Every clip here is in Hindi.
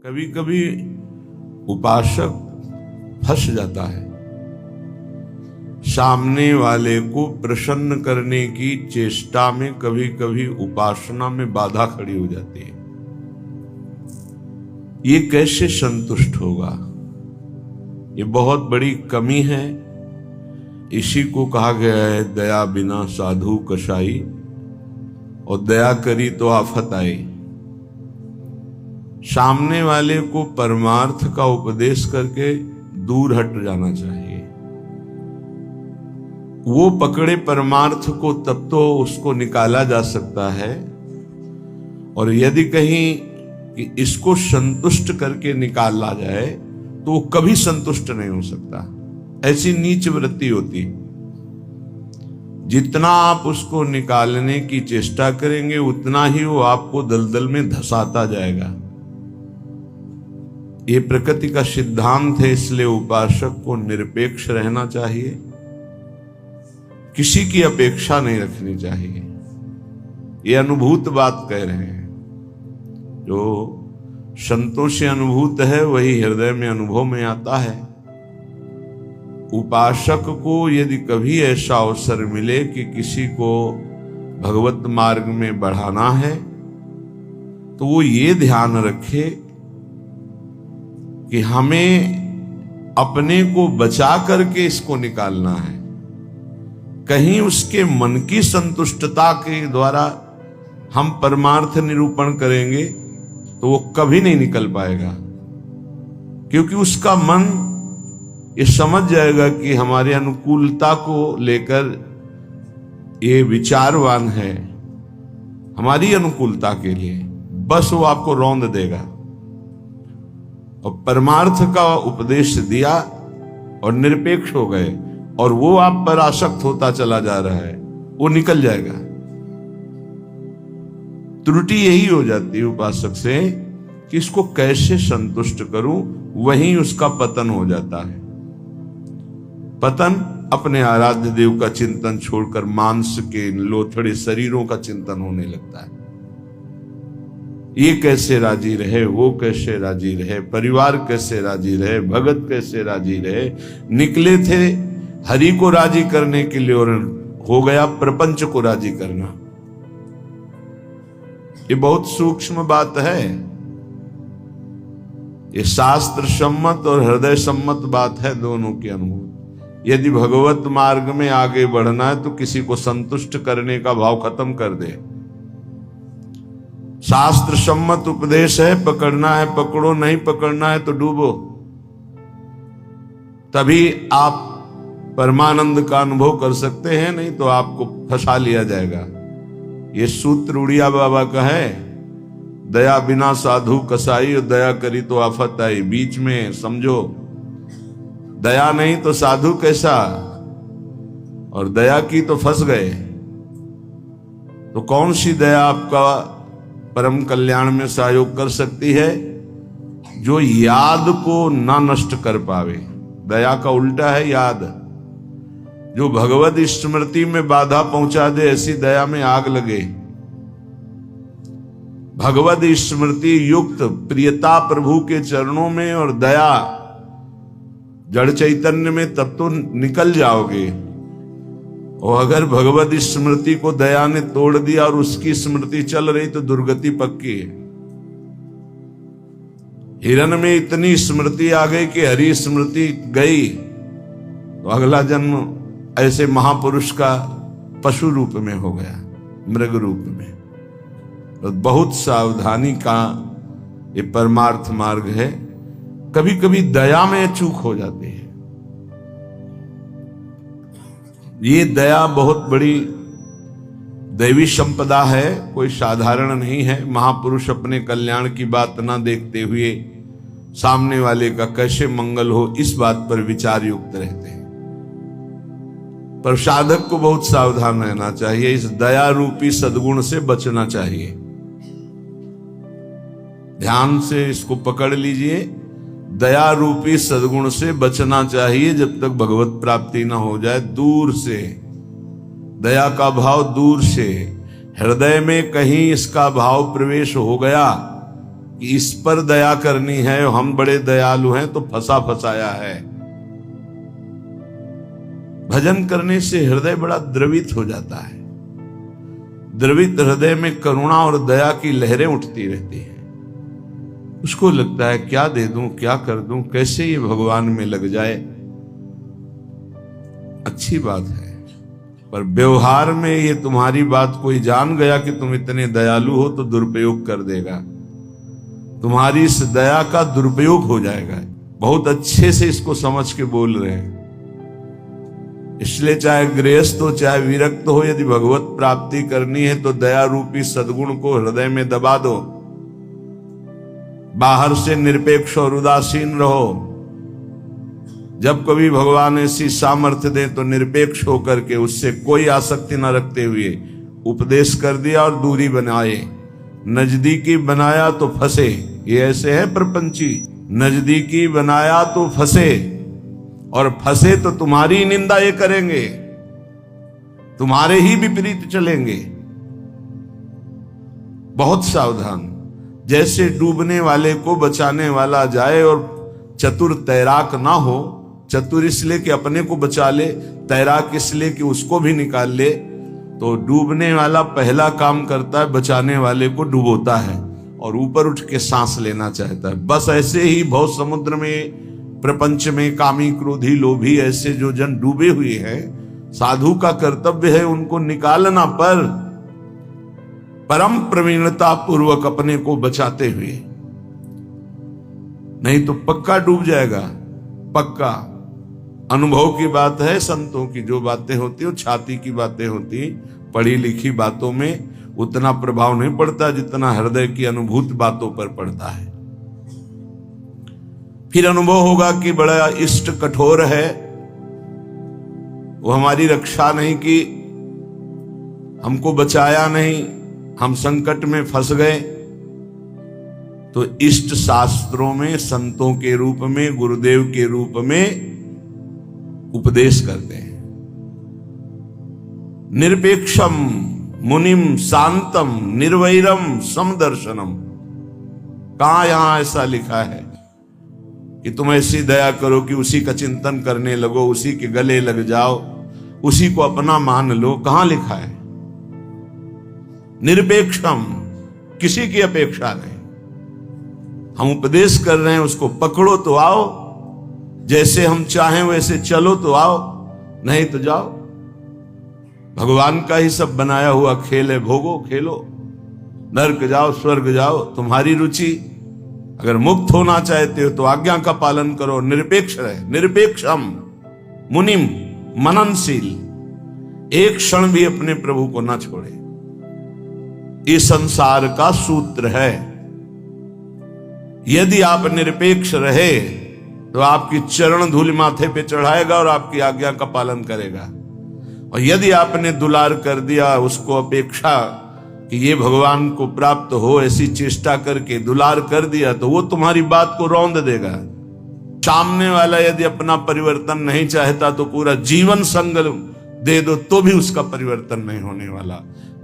कभी कभी उपासक फंस जाता है। सामने वाले को प्रसन्न करने की चेष्टा में कभी कभी उपासना में बाधा खड़ी हो जाती है। ये कैसे संतुष्ट होगा? ये बहुत बड़ी कमी है। इसी को कहा गया है, दया बिना साधु कसाई, और दया करी तो आफत आई। सामने वाले को परमार्थ का उपदेश करके दूर हट जाना चाहिए। वो पकड़े परमार्थ को तब तो उसको निकाला जा सकता है, और यदि कहीं कि इसको संतुष्ट करके निकाला जाए तो वो कभी संतुष्ट नहीं हो सकता। ऐसी नीच वृत्ति होती। जितना आप उसको निकालने की चेष्टा करेंगे उतना ही वो आपको दलदल में धंसाता जाएगा। ये प्रकृति का सिद्धांत है, इसलिए उपासक को निरपेक्ष रहना चाहिए, किसी की अपेक्षा नहीं रखनी चाहिए। ये अनुभूत बात कह रहे हैं। जो संतों से अनुभूत है वही हृदय में अनुभव में आता है। उपासक को यदि कभी ऐसा अवसर मिले कि किसी को भगवत मार्ग में बढ़ाना है तो वो ये ध्यान रखे कि हमें अपने को बचा करके इसको निकालना है। कहीं उसके मन की संतुष्टता के द्वारा हम परमार्थ निरूपण करेंगे तो वो कभी नहीं निकल पाएगा, क्योंकि उसका मन ये समझ जाएगा कि हमारी अनुकूलता को लेकर ये विचारवान है, हमारी अनुकूलता के लिए, बस वो आपको रौंद देगा। और परमार्थ का उपदेश दिया और निरपेक्ष हो गए और वो आप पर आसक्त होता चला जा रहा है, वो निकल जाएगा। त्रुटि यही हो जाती है उपासक से कि इसको कैसे संतुष्ट करूं, वहीं उसका पतन हो जाता है। पतन अपने आराध्य देव का चिंतन छोड़कर मांस के लोथड़े शरीरों का चिंतन होने लगता है। ये कैसे राजी रहे, वो कैसे राजी रहे, परिवार कैसे राजी रहे, भगत कैसे राजी रहे। निकले थे हरि को राजी करने के लिए और हो गया प्रपंच को राजी करना। ये बहुत सूक्ष्म बात है। ये शास्त्र सम्मत और हृदय सम्मत बात है, दोनों के अनुभव। यदि भगवत मार्ग में आगे बढ़ना है तो किसी को संतुष्ट करने का भाव खत्म कर दे। शास्त्र सम्मत उपदेश है, पकड़ना है पकड़ो, नहीं पकड़ना है तो डूबो। तभी आप परमानंद का अनुभव कर सकते हैं, नहीं तो आपको फंसा लिया जाएगा। ये सूत्र उड़िया बाबा का है, दया बिना साधु कसाई, और दया करी तो आफत आई। बीच में समझो, दया नहीं तो साधु कैसा, और दया की तो फंस गए। तो कौन सी दया आपका परम कल्याण में सहयोग कर सकती है? जो याद को ना नष्ट कर पावे। दया का उल्टा है याद। जो भगवत स्मृति में बाधा पहुंचा दे, ऐसी दया में आग लगे। भगवत स्मृति युक्त प्रियता प्रभु के चरणों में और दया जड़ चैतन्य में, तब तो निकल जाओगे। और अगर भगवत स्मृति को दया ने तोड़ दिया और उसकी स्मृति चल रही तो दुर्गति पक्की है। हिरण में इतनी स्मृति आ गई कि हरि स्मृति गई तो अगला जन्म ऐसे महापुरुष का पशु रूप में हो गया, मृग रूप में। तो बहुत सावधानी का ये परमार्थ मार्ग है। कभी कभी दया में चूक हो जाती है। ये दया बहुत बड़ी दैवी संपदा है, कोई साधारण नहीं है। महापुरुष अपने कल्याण की बात ना देखते हुए सामने वाले का कैसे मंगल हो, इस बात पर विचार युक्त रहते हैं। पर साधक को बहुत सावधान रहना चाहिए। इस दया रूपी सद्गुण से बचना चाहिए। ध्यान से इसको पकड़ लीजिए। दया रूपी सद्गुण से बचना चाहिए जब तक भगवत प्राप्ति ना हो जाए। दूर से दया का भाव, दूर से हृदय में कहीं इसका भाव प्रवेश हो गया कि इस पर दया करनी है, हम बड़े दयालु हैं तो फंसा फंसाया है। भजन करने से हृदय बड़ा द्रवित हो जाता है। द्रवित हृदय में करुणा और दया की लहरें उठती रहती हैं। उसको लगता है क्या दे दूं, क्या कर दूं, कैसे ये भगवान में लग जाए। अच्छी बात है, पर व्यवहार में ये तुम्हारी बात कोई जान गया कि तुम इतने दयालु हो तो दुरुपयोग कर देगा। तुम्हारी इस दया का दुरुपयोग हो जाएगा। बहुत अच्छे से इसको समझ के बोल रहे हैं। इसलिए चाहे गृहस्थ हो चाहे विरक्त हो, यदि भगवत प्राप्ति करनी है तो दया रूपी सद्गुण को हृदय में दबा दो। बाहर से निरपेक्ष और उदासीन रहो। जब कभी भगवान ऐसी सामर्थ्य दे तो निरपेक्ष होकर के उससे कोई आसक्ति न रखते हुए उपदेश कर दिया और दूरी बनाए। नजदीकी बनाया तो फंसे। ये ऐसे है प्रपंची, नजदीकी बनाया तो फंसे, और फंसे तो तुम्हारी निंदा ये करेंगे, तुम्हारे ही विपरीत चलेंगे। बहुत सावधान। जैसे डूबने वाले को बचाने वाला जाए और चतुर तैराक ना हो, चतुर इसलिए कि अपने को बचा ले, तैराक इसलिए कि उसको भी निकाल ले, तो डूबने वाला पहला काम करता है बचाने वाले को डुबोता है और ऊपर उठ के सांस लेना चाहता है। बस ऐसे ही भव समुद्र में, प्रपंच में कामी क्रोधी लोभी ऐसे जो जन डूबे हुए हैं, साधु का कर्तव्य है उनको निकालना, पर परम प्रवीणता पूर्वक अपने को बचाते हुए, नहीं तो पक्का डूब जाएगा। पक्का अनुभव की बात है। संतों की जो बातें होती वो छाती की बातें होती, पढ़ी लिखी बातों में उतना प्रभाव नहीं पड़ता जितना हृदय की अनुभूत बातों पर पड़ता है। फिर अनुभव होगा कि बड़ा इष्ट कठोर है, वो हमारी रक्षा नहीं की, हमको बचाया नहीं, हम संकट में फंस गए। तो इष्ट शास्त्रों में संतों के रूप में, गुरुदेव के रूप में उपदेश करते हैं। निरपेक्षम मुनिम शांतम निर्वैरम समदर्शनम। कहां यहां ऐसा लिखा है कि तुम ऐसी दया करो कि उसी का चिंतन करने लगो, उसी के गले लग जाओ, उसी को अपना मान लो? कहां लिखा है? निरपेक्षम, किसी की अपेक्षा नहीं। हम उपदेश कर रहे हैं, उसको पकड़ो तो आओ, जैसे हम चाहें वैसे चलो तो आओ, नहीं तो जाओ। भगवान का ही सब बनाया हुआ खेल है, भोगो खेलो, नरक जाओ स्वर्ग जाओ, तुम्हारी रुचि। अगर मुक्त होना चाहते हो तो आज्ञा का पालन करो, निरपेक्ष रहे। निरपेक्षम मुनिम, मननशील, एक क्षण भी अपने प्रभु को ना छोड़े। इस संसार का सूत्र है। यदि आप निरपेक्ष रहे तो आपकी चरण धूल माथे पे चढ़ाएगा और आपकी आज्ञा का पालन करेगा। और यदि आपने दुलार कर दिया, उसको अपेक्षा कि ये भगवान को प्राप्त हो, ऐसी चेष्टा करके दुलार कर दिया, तो वो तुम्हारी बात को रौंद देगा। सामने वाला यदि अपना परिवर्तन नहीं चाहता तो पूरा जीवन संग दे दो तो भी उसका परिवर्तन नहीं होने वाला।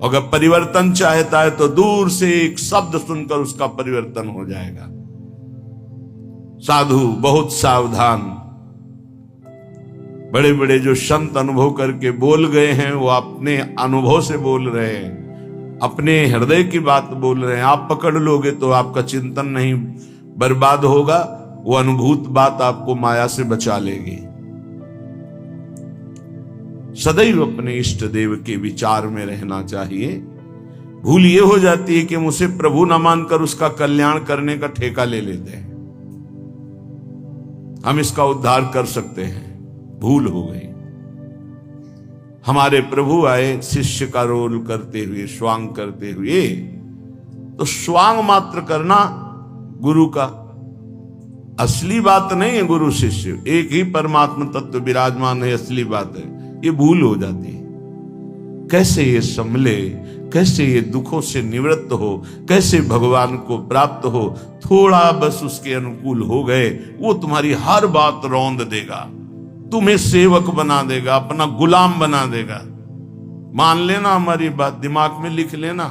अगर परिवर्तन चाहता है तो दूर से एक शब्द सुनकर उसका परिवर्तन हो जाएगा। साधु बहुत सावधान। बड़े बड़े जो संत अनुभव करके बोल गए हैं, वो अपने अनुभव से बोल रहे हैं, अपने हृदय की बात बोल रहे हैं। आप पकड़ लोगे तो आपका चिंतन नहीं बर्बाद होगा, वो अनुभूत बात आपको माया से बचा लेगी। सदैव अपने इष्ट देव के विचार में रहना चाहिए। भूल ये हो जाती है कि मुझे प्रभु न मानकर उसका कल्याण करने का ठेका ले लेते हैं। हम इसका उद्धार कर सकते हैं, भूल हो गई। हमारे प्रभु आए शिष्य का रोल करते हुए, स्वांग करते हुए, तो स्वांग मात्र करना गुरु का असली बात नहीं है। गुरु शिष्य एक ही परमात्मा तत्व विराजमान है, असली बात है। ये भूल हो जाती है। कैसे ये संभले, कैसे ये दुखों से निवृत्त हो, कैसे भगवान को प्राप्त हो। थोड़ा बस उसके अनुकूल हो गए, वो तुम्हारी हर बात रौंद देगा, तुम्हें सेवक बना देगा, अपना गुलाम बना देगा। मान लेना हमारी बात, दिमाग में लिख लेना।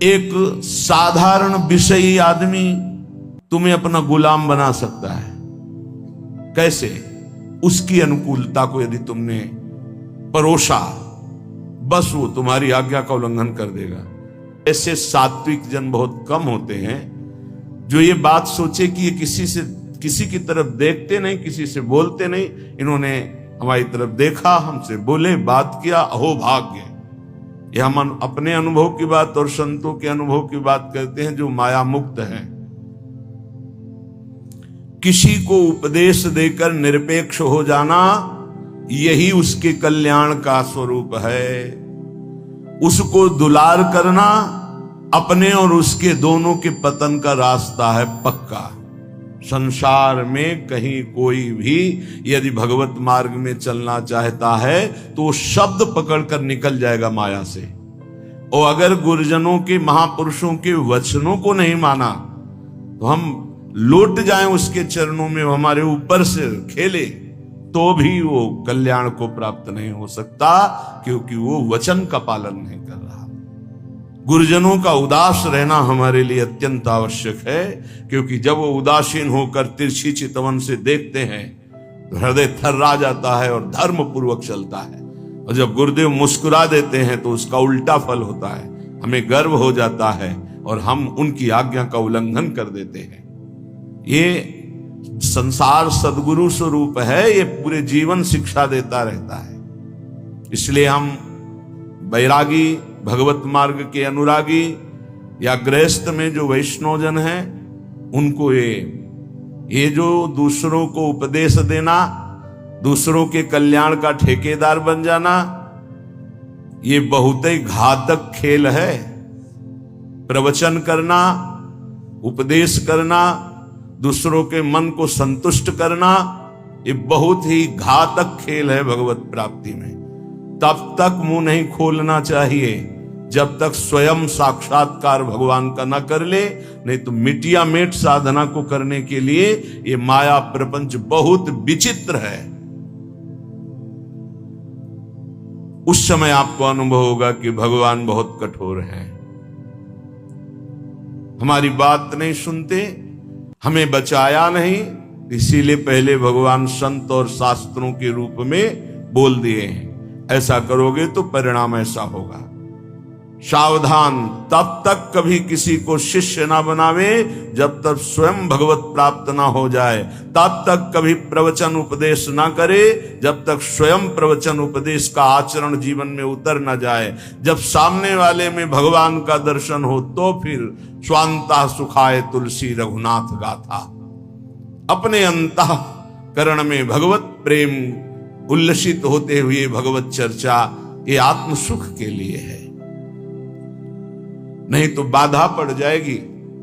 एक साधारण विषयी आदमी तुम्हें अपना गुलाम बना सकता है। कैसे? उसकी अनुकूलता को यदि तुमने परोसा, बस वो तुम्हारी आज्ञा का उल्लंघन कर देगा। ऐसे सात्विक जन बहुत कम होते हैं जो ये बात सोचे कि ये किसी की तरफ देखते नहीं, किसी से बोलते नहीं। इन्होंने हमारी तरफ देखा, हमसे बोले, बात किया, अहो भाग्य। ये हम अपने अनुभव की बात और संतों के अनुभव की बात करते हैं जो माया मुक्त हैं। किसी को उपदेश देकर निरपेक्ष हो जाना, यही उसके कल्याण का स्वरूप है। उसको दुलार करना अपने और उसके दोनों के पतन का रास्ता है पक्का। संसार में कहीं कोई भी यदि भगवत मार्ग में चलना चाहता है तो वो शब्द पकड़कर निकल जाएगा माया से। और अगर गुरुजनों के, महापुरुषों के वचनों को नहीं माना तो हम लौट जाएं उसके चरणों में, हमारे ऊपर से खेले, तो भी वो कल्याण को प्राप्त नहीं हो सकता, क्योंकि वो वचन का पालन नहीं कर रहा। गुरुजनों का उदास रहना हमारे लिए अत्यंत आवश्यक है, क्योंकि जब वो उदासीन होकर तिरछी चितवन से देखते हैं तो हृदय थर्रा जाता है और धर्म पूर्वक चलता है। और जब गुरुदेव मुस्कुरा देते हैं तो उसका उल्टा फल होता है, हमें गर्व हो जाता है और हम उनकी आज्ञा का उल्लंघन कर देते हैं। ये संसार सद्गुरु स्वरूप है, ये पूरे जीवन शिक्षा देता रहता है। इसलिए हम बैरागी, भगवत मार्ग के अनुरागी या गृहस्थ में जो वैष्णवजन हैं, उनको ये जो दूसरों को उपदेश देना, दूसरों के कल्याण का ठेकेदार बन जाना, ये बहुत ही घातक खेल है। प्रवचन करना, उपदेश करना, दूसरों के मन को संतुष्ट करना, ये बहुत ही घातक खेल है भगवत प्राप्ति में। तब तक मुंह नहीं खोलना चाहिए जब तक स्वयं साक्षात्कार भगवान का न कर ले, नहीं तो मिटिया मेट साधना को करने के लिए ये माया प्रपंच बहुत विचित्र है। उस समय आपको अनुभव होगा कि भगवान बहुत कठोर हैं, हमारी बात नहीं सुनते, हमें बचाया नहीं, इसीलिए पहले भगवान संत और शास्त्रों के रूप में बोल दिए हैं, ऐसा करोगे तो परिणाम ऐसा होगा। सावधान, तब तक कभी किसी को शिष्य ना बनावे जब तक स्वयं भगवत प्राप्त ना हो जाए। तब तक कभी प्रवचन उपदेश ना करे जब तक स्वयं प्रवचन उपदेश का आचरण जीवन में उतर ना जाए। जब सामने वाले में भगवान का दर्शन हो तो फिर स्वांता सुखाए तुलसी रघुनाथ गाथा। अपने अंतःकरण में भगवत प्रेम उल्लसित होते हुए भगवत चर्चा, ये आत्म सुख के लिए है। नहीं तो बाधा पड़ जाएगी,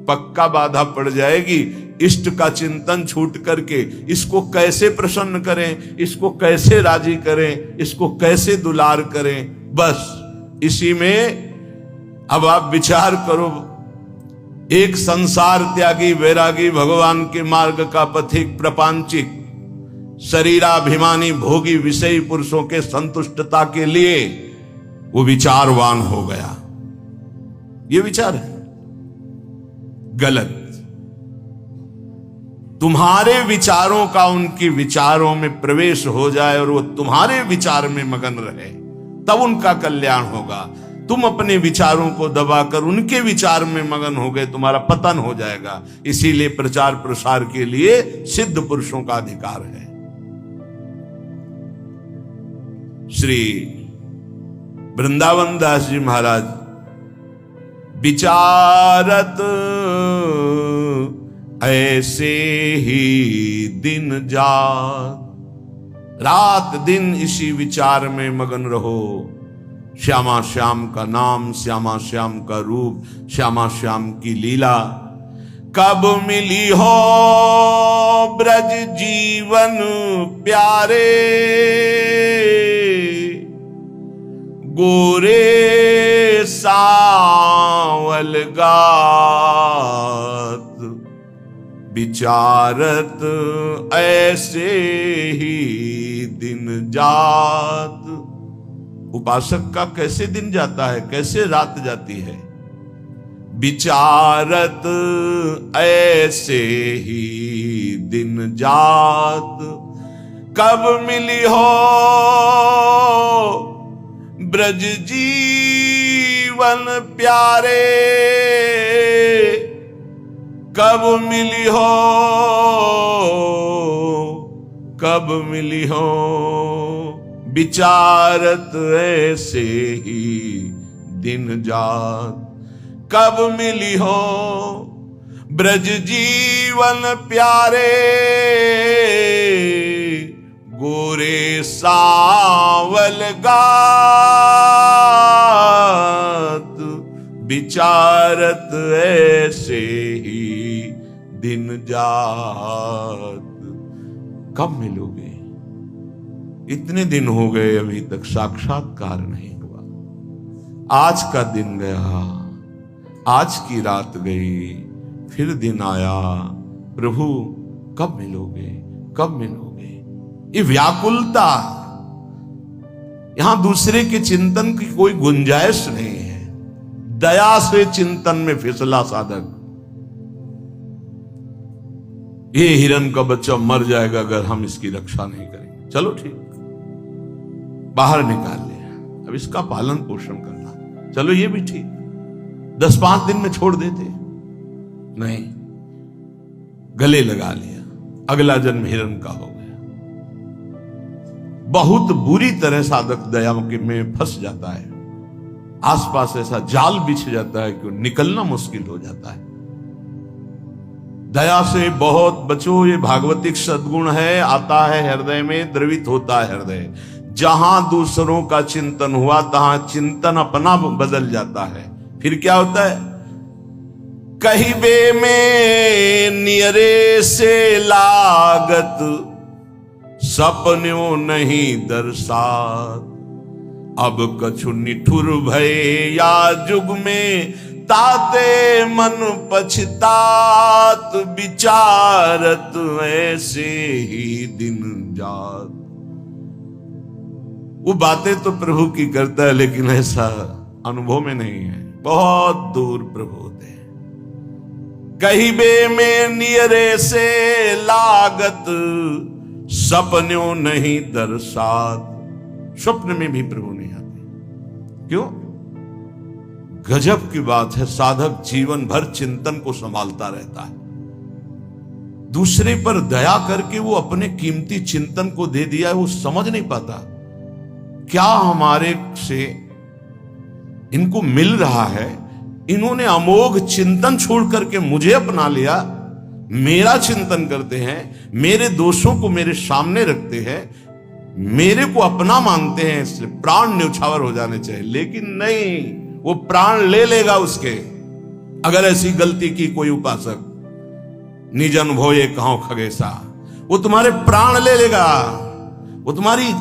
पक्का बाधा पड़ जाएगी। इष्ट का चिंतन छूट करके इसको कैसे प्रसन्न करें, इसको कैसे राजी करें, इसको कैसे दुलार करें, बस इसी में अब आप विचार करो। एक संसार त्यागी वैरागी भगवान के मार्ग का पथिक प्रपंचिक शरीराभिमानी भोगी विषयी पुरुषों के संतुष्टता के लिए वो विचारवान हो गया। ये विचार है गलत। तुम्हारे विचारों का उनके विचारों में प्रवेश हो जाए और वो तुम्हारे विचार में मगन रहे, तब उनका कल्याण होगा। तुम अपने विचारों को दबाकर उनके विचार में मगन हो गए, तुम्हारा पतन हो जाएगा। इसीलिए प्रचार प्रसार के लिए सिद्ध पुरुषों का अधिकार है। श्री वृंदावन दास जी महाराज विचारत ऐसे ही दिन जात, रात दिन इसी विचार में मगन रहो। श्यामा श्याम का नाम, श्यामा श्याम का रूप, श्यामा श्याम की लीला। कब मिली हो ब्रज जीवन प्यारे, गोरे सावल गात। विचारत ऐसे ही दिन जात। उपासक का कैसे दिन जाता है, कैसे रात जाती है। विचारत ऐसे ही दिन जात, कब मिली हो ब्रज जीवन प्यारे, कब मिली हो, कब मिली हो विचारत ऐसे ही दिन जात, कब मिली हो ब्रज जीवन प्यारे, गोरे सावल गात, विचारत ऐसे ही दिन जात। कब मिलोगे? इतने दिन हो गए अभी तक साक्षात्कार नहीं हुआ। आज का दिन गया, आज की रात गई, फिर दिन आया, प्रभु कब मिलोगे, कब मिलोगे? ये व्याकुलता, यहां दूसरे के चिंतन की कोई गुंजाइश नहीं है। दया से चिंतन में फिसला साधक। ये हिरण का बच्चा मर जाएगा अगर हम इसकी रक्षा नहीं करेंगे। चलो ठीक, बाहर निकाल लिया, अब इसका पालन पोषण करना, चलो ये भी ठीक। 10-5 दिन में छोड़ देते, नहीं, गले लगा लिया, अगला जन्म हिरण का हो गया। बहुत बुरी तरह साधक दया में फंस जाता है। आसपास ऐसा जाल बिछ जाता है कि निकलना मुश्किल हो जाता है। दया से बहुत बचो, ये भागवतिक सद्गुण है, आता है हृदय में, द्रवित होता है हृदय। जहां दूसरों का चिंतन हुआ तहां चिंतन अपना बदल जाता है। फिर क्या होता है? कहिबे में नियरे से लागत, सपन्यों नहीं दर्शात, अब कछु निठुर भय या जुग में, ताते मन पछतात, विचारत ऐसे ही दिन जात। वो बातें तो प्रभु की करता है, लेकिन ऐसा अनुभव में नहीं है। बहुत दूर प्रभु होते हैं। कहिबे में नियरे से लागत, सपन्यों नहीं दर्शात। स्वप्न में भी प्रभु नहीं आते। क्यों? गजब की बात है, साधक जीवन भर चिंतन को संभालता रहता है। दूसरे पर दया करके वो अपने कीमती चिंतन को दे दिया है, वो समझ नहीं पाता क्या हमारे से इनको मिल रहा है। इन्होंने अमोघ चिंतन छोड़ करके मुझे अपना लिया, मेरा चिंतन करते हैं, मेरे दोषों को मेरे सामने रखते हैं, मेरे को अपना मानते हैं, इसलिए प्राण न्यौछावर हो जाने चाहिए। लेकिन नहीं, वो प्राण ले लेगा उसके, अगर ऐसी गलती की कोई उपासक। निज अनुभव ये कहो खगेसा, वो तुम्हारे प्राण ले लेगा, वो तुम्हारी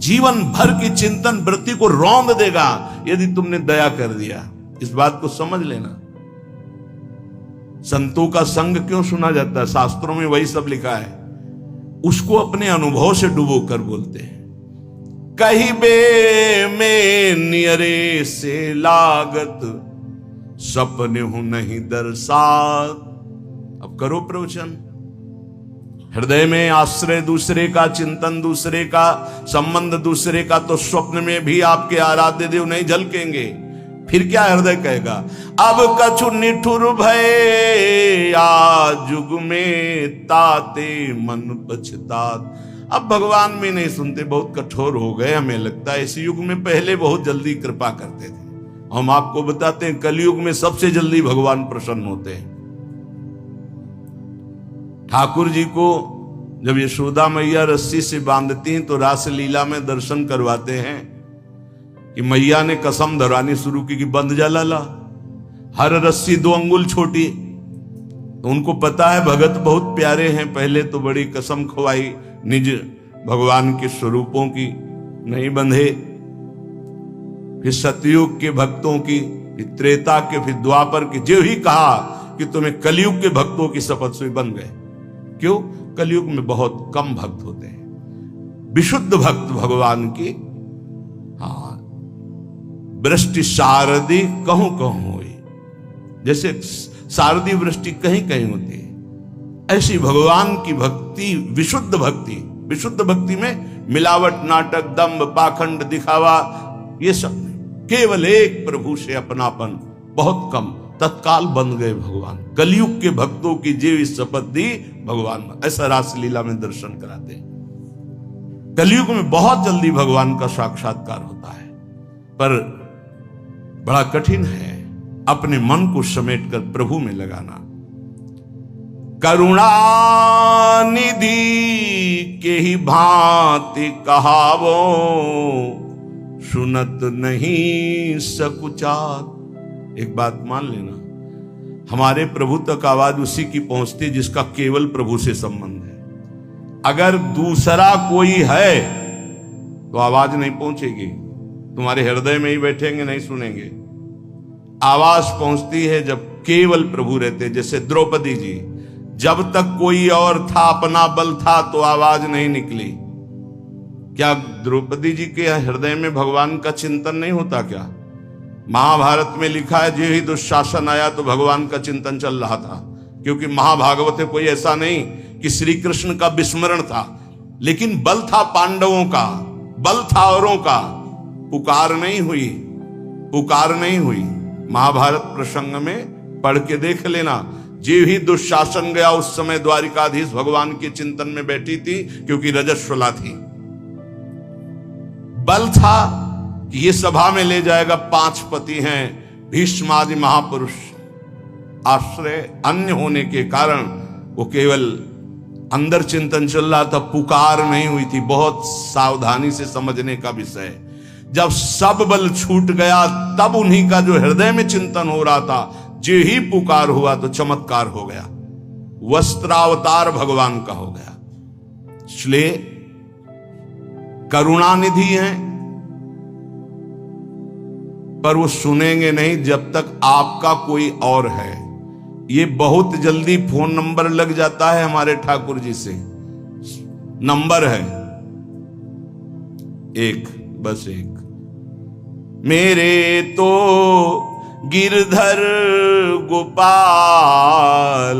जीवन भर की चिंतन वृत्ति को रौंद देगा यदि तुमने दया कर दिया। इस बात को समझ लेना। संतों का संग क्यों सुना जाता है? शास्त्रों में वही सब लिखा है। उसको अपने अनुभव से डुबो कर बोलते हैं। कहिबे में नियरे से लागत, सपने हूं नहीं दर्शात। अब करो प्रवचन। हृदय में आश्रय दूसरे का, चिंतन दूसरे का, संबंध दूसरे का, तो स्वप्न में भी आपके आराध्य देव नहीं झलकेंगे। फिर क्या हृदय कहेगा? अब कछु निठुर भय या जुग में, ताते मन पछतात। अब भगवान भी नहीं सुनते, बहुत कठोर हो गए। हमें लगता है इस युग में पहले बहुत जल्दी कृपा करते थे। हम आपको बताते हैं कलयुग में सबसे जल्दी भगवान प्रसन्न होते हैं। ठाकुर जी को जब यशोदा मैया रस्सी से बांधती हैं तो रासलीला में दर्शन करवाते हैं कि मैया ने कसम धरवानी शुरू की कि बंध जा लाला, हर रस्सी 2 अंगुल छोटी। तो उनको पता है भगत बहुत प्यारे हैं, पहले तो बड़ी कसम खवाई निज भगवान के स्वरूपों की, नहीं बंधे। फिर सतयुग के भक्तों की, फिर त्रेता के, फिर द्वापर के, जो ही कहा कि तुम्हें कलयुग के भक्तों की शपथ से बन गए। क्यों? कलयुग में बहुत कम भक्त होते हैं। विशुद्ध भक्त भगवान की, हाँ, वृष्टि शारदी कहूं कहूं हुई। जैसे शारदीय वृष्टि कहीं कहीं होती है, ऐसी भगवान की भक्ति, विशुद्ध भक्ति। विशुद्ध भक्ति में मिलावट, नाटक, दंभ, पाखंड, दिखावा, ये सब नहीं। केवल एक प्रभु से अपनापन, बहुत कम, तत्काल बन गए भगवान। कलयुग के भक्तों की जीव शपथ दी भगवान, ऐसा रासलीला में दर्शन कराते हैं। कलयुग में बहुत जल्दी भगवान का साक्षात्कार होता है, पर बड़ा कठिन है अपने मन को समेटकर प्रभु में लगाना। करुणा निधि के ही भांति कहावो, सुनत नहीं सकुचार। एक बात मान लेना, हमारे प्रभु तक आवाज उसी की पहुंचती जिसका केवल प्रभु से संबंध है। अगर दूसरा कोई है तो आवाज नहीं पहुंचेगी, तुम्हारे हृदय में ही बैठेंगे, नहीं सुनेंगे। आवाज पहुंचती है जब केवल प्रभु रहते। जैसे द्रौपदी जी, जब तक कोई और था, अपना बल था, तो आवाज नहीं निकली। क्या द्रौपदी जी के हृदय में भगवान का चिंतन नहीं होता क्या? महाभारत में लिखा है, जो ही दुशासन आया तो भगवान का चिंतन चल रहा था, क्योंकि महाभागवत कोई ऐसा नहीं कि श्री कृष्ण का विस्मरण था, लेकिन बल था पांडवों का, बल था औरों का। पुकार नहीं हुई, पुकार नहीं हुई। महाभारत प्रसंग में पढ़ के देख लेना, जो ही दुशासन गया उस समय द्वारिकाधीश भगवान के चिंतन में बैठी थी, क्योंकि रजस्वला थी। बल था कि ये सभा में ले जाएगा। 5 पति हैं, भीष्मादि महापुरुष, आश्रय अन्य होने के कारण वो केवल अंदर चिंतन चल रहा था, पुकार नहीं हुई थी। बहुत सावधानी से समझने का विषय। जब सब बल छूट गया तब उन्हीं का जो हृदय में चिंतन हो रहा था, जो ही पुकार हुआ तो चमत्कार हो गया, वस्त्रावतार भगवान का हो गया। इसलिए करुणानिधि हैं, पर वो सुनेंगे नहीं जब तक आपका कोई और है। ये बहुत जल्दी फोन नंबर लग जाता है हमारे ठाकुर जी से। नंबर है एक, बस एक। मेरे तो गिरधर गोपाल,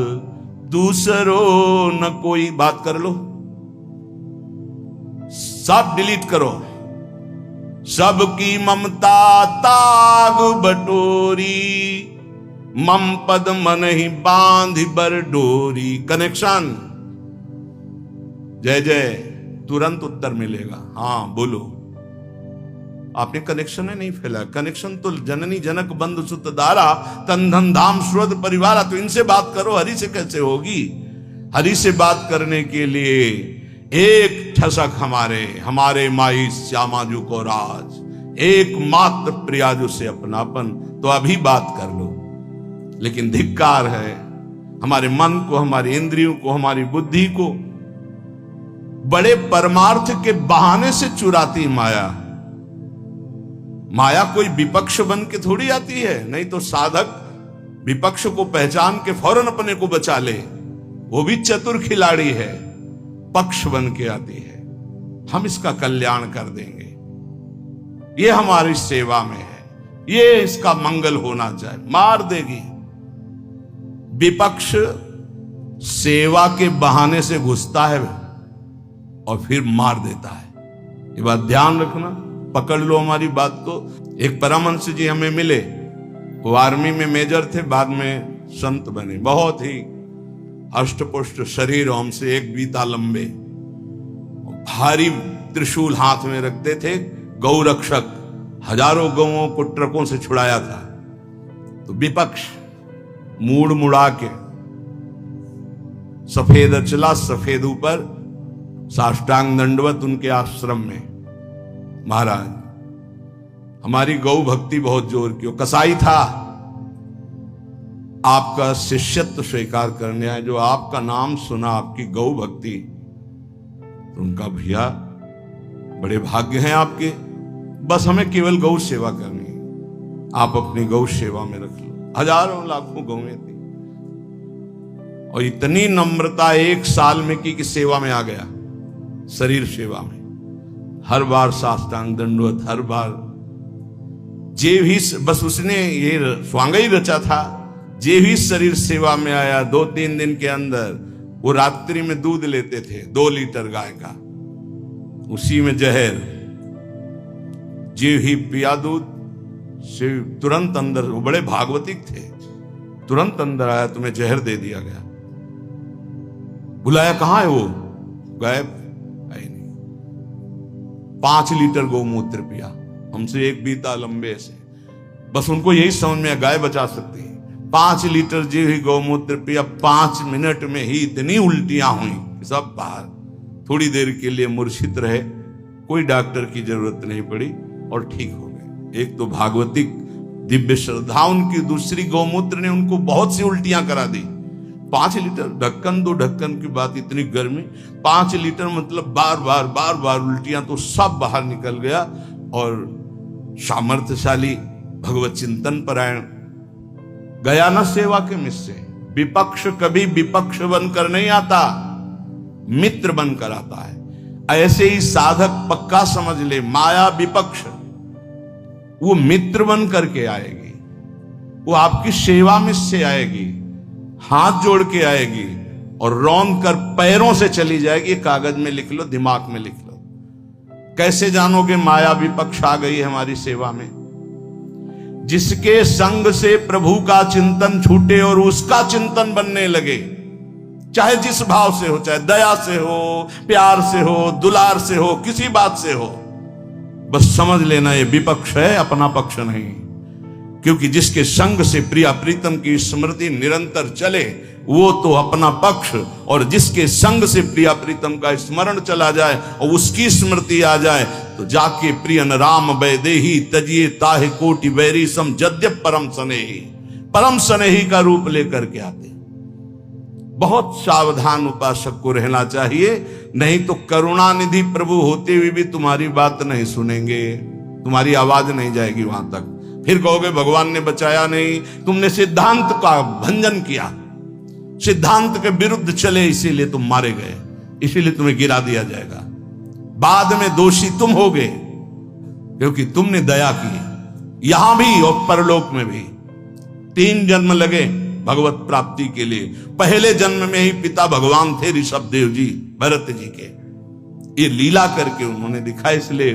दूसरों न कोई। बात कर लो, सब डिलीट करो। सबकी ममता ताग बटोरी, मम पद मन ही बांध बर डोरी। कनेक्शन, जय जय, तुरंत उत्तर मिलेगा। हाँ बोलो, आपने कनेक्शन है नहीं फैला। कनेक्शन तो जननी जनक बंधु सुत दारा, तन धन धाम सुरद परिवारा। तो इनसे बात करो, हरि से कैसे होगी? हरि से बात करने के लिए एक ठसक हमारे माई श्यामाजू को राज, एक मात्र प्रियाजू से अपनापन, तो अभी बात कर लो। लेकिन धिक्कार है हमारे मन को, हमारी इंद्रियों को, हमारी बुद्धि को बड़े परमार्थ के बहाने से चुराती माया। माया कोई विपक्ष बन के थोड़ी आती है, नहीं तो साधक विपक्ष को पहचान के फौरन अपने को बचा ले, वो भी चतुर खिलाड़ी है। पक्ष बन के आती है, हम इसका कल्याण कर देंगे, ये हमारी सेवा में है, ये इसका मंगल होना चाहिए। मार देगी। विपक्ष सेवा के बहाने से घुसता है और फिर मार देता है। ये बात ध्यान रखना, पकड़ लो हमारी बात को। एक परमहंस जी हमें मिले, वो आर्मी में मेजर थे, बाद में संत बने। बहुत ही अष्टपुष्ट शरीर, हमसे एक बीता लंबे, भारी त्रिशूल हाथ में रखते थे। गौ रक्षक, हजारों गौओं को ट्रकों से छुड़ाया था। तो विपक्ष मूड मुड़ा के सफेद अचला सफेद ऊपर, साष्टांग दंडवत उनके आश्रम में। महाराज हमारी गौ भक्ति बहुत जोर की, कसाई था, आपका शिष्यत्व स्वीकार करने आए, जो आपका नाम सुना, आपकी गौ भक्ति, तो उनका भैया बड़े भाग्य हैं आपके, बस हमें केवल गौ सेवा करनी है, आप अपनी गौ सेवा में रख लो। हजारों लाखों गौएं थी और इतनी नम्रता 1 साल में की कि सेवा में आ गया, शरीर सेवा में। हर बार साष्टांग दंडवत, हर बार जे भी, बस उसने ये स्वांग ही रचा था, जे भी शरीर सेवा में आया 2-3 दिन के अंदर वो रात्रि में दूध लेते थे 2 लीटर गाय का, उसी में जहर, जे ही पिया दूध से तुरंत अंदर, वो बड़े भागवतिक थे, तुरंत अंदर आया, तुम्हें जहर दे दिया गया। बुलाया, कहां है वो? गायब, है नहीं। 5 लीटर गौमूत्र पिया, हमसे एक बीता लंबे से, बस उनको यही समझ में गाय बचा सकती है। 5 लीटर जी ही गौमूत्र पिया, 5 मिनट में ही इतनी उल्टियां हुई, सब बाहर। थोड़ी देर के लिए मूर्छित रहे, कोई डॉक्टर की जरूरत नहीं पड़ी और ठीक हो गए। एक तो भागवतिक दिव्य श्रद्धा उनकी, दूसरी गौमूत्र ने उनको बहुत सी उल्टियां करा दी। 5 लीटर, ढक्कन 2 ढक्कन की बात, इतनी गर्मी, 5 लीटर मतलब बार बार उल्टियां, तो सब बाहर निकल गया। और सामर्थ्यशाली भगवत चिंतन परायण गया न सेवा के मिस से। विपक्ष कभी विपक्ष बनकर नहीं आता, मित्र बनकर आता है। ऐसे ही साधक पक्का समझ ले, माया विपक्ष, वो मित्र बन करके आएगी, वो आपकी सेवा में से आएगी, हाथ जोड़ के आएगी और रौंद कर पैरों से चली जाएगी। कागज में लिख लो, दिमाग में लिख लो। कैसे जानोगे माया विपक्ष आ गई हमारी सेवा में? जिसके संग से प्रभु का चिंतन छूटे और उसका चिंतन बनने लगे, चाहे जिस भाव से हो, चाहे दया से हो, प्यार से हो, दुलार से हो, किसी बात से हो, बस समझ लेना ये विपक्ष है, अपना पक्ष नहीं। क्योंकि जिसके संग से प्रिया प्रीतम की स्मृति निरंतर चले वो तो अपना पक्ष, और जिसके संग से प्रिया प्रीतम का स्मरण चला जाए और उसकी स्मृति आ जाए तो जाके प्रियन राम वैदेही तजिए ताहे कोटि वैरी सम जद्य परम स्नेही, परम स्नेही का रूप लेकर के आते। बहुत सावधान उपासक को रहना चाहिए, नहीं तो करुणानिधि प्रभु होते हुए भी तुम्हारी बात नहीं सुनेंगे, तुम्हारी आवाज नहीं जाएगी वहां तक। फिर कहोगे भगवान ने बचाया नहीं, तुमने सिद्धांत का भंजन किया, सिद्धांत के विरुद्ध चले, इसीलिए तुम मारे गए, इसीलिए तुम्हें गिरा दिया जाएगा। बाद में दोषी तुम होगे क्योंकि तुमने दया की, यहां भी और परलोक में भी। 3 जन्म लगे भगवत प्राप्ति के लिए। पहले जन्म में ही पिता भगवान थे ऋषभ देव जी, भरत जी के। ये लीला करके उन्होंने दिखा, इसलिए